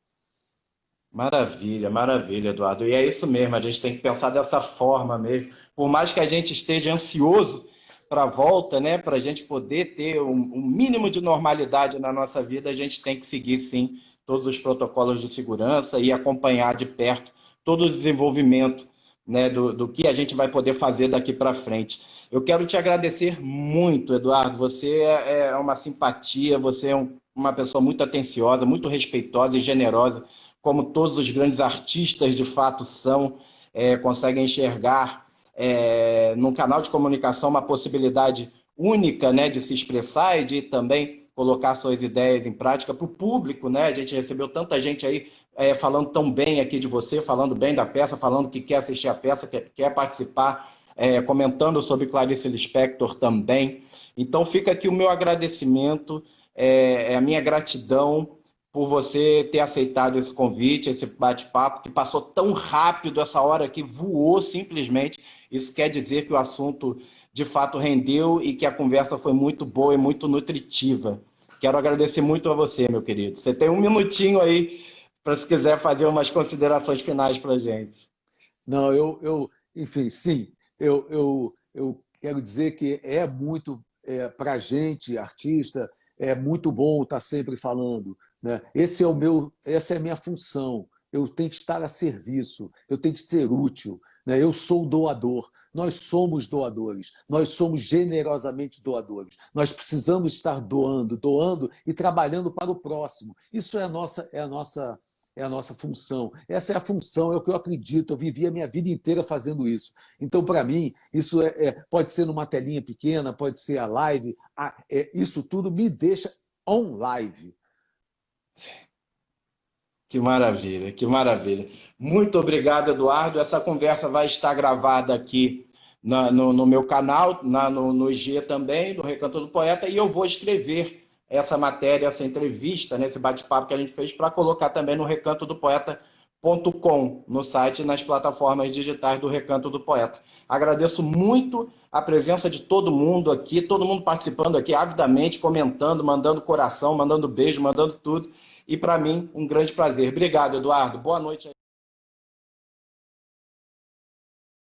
Maravilha, maravilha, Eduardo. E é isso mesmo, a gente tem que pensar dessa forma mesmo. Por mais que a gente esteja ansioso para a volta, né, para a gente poder ter um mínimo de normalidade na nossa vida, a gente tem que seguir, sim, todos os protocolos de segurança e acompanhar de perto todo o desenvolvimento, né, do que a gente vai poder fazer daqui para frente. Eu quero te agradecer muito, Eduardo. Você é uma simpatia, você é uma pessoa muito atenciosa, muito respeitosa e generosa, como todos os grandes artistas de fato são. conseguem enxergar num canal de comunicação uma possibilidade única, né, de se expressar e de também colocar suas ideias em prática para o público, né? A gente recebeu tanta gente aí falando tão bem aqui de você, falando bem da peça, falando que quer assistir a peça, que quer participar, comentando sobre Clarice Lispector também. Então fica aqui o meu agradecimento, a minha gratidão por você ter aceitado esse convite, esse bate-papo, que passou tão rápido, essa hora que voou simplesmente. Isso quer dizer que o assunto de fato rendeu e que a conversa foi muito boa e muito nutritiva. Quero agradecer muito a você, meu querido. Você tem um minutinho aí para, se quiser, fazer umas considerações finais para a gente. Não, enfim, sim, eu quero dizer que é muito, para a gente, artista, é muito bom estar sempre falando, né? Essa é a minha função. Eu tenho que estar a serviço, eu tenho que ser útil, né? Eu sou doador, nós somos doadores, nós somos generosamente doadores. Nós precisamos estar doando e trabalhando para o próximo. Isso é a nossa função. Essa é a função, é o que eu acredito. Eu vivi a minha vida inteira fazendo isso. Então, para mim, isso pode ser numa telinha pequena, pode ser a live. Isso tudo me deixa on live. Que maravilha, que maravilha. Muito obrigado, Eduardo. Essa conversa vai estar gravada aqui no meu canal, no IG também, do Recanto do Poeta, e eu vou escrever essa matéria, essa entrevista, né, esse bate-papo que a gente fez, para colocar também no recantodopoeta.com, no site e nas plataformas digitais do Recanto do Poeta. Agradeço muito a presença de todo mundo aqui, todo mundo participando aqui avidamente, comentando, mandando coração, mandando beijo, mandando tudo. E para mim, um grande prazer. Obrigado, Eduardo. Boa noite.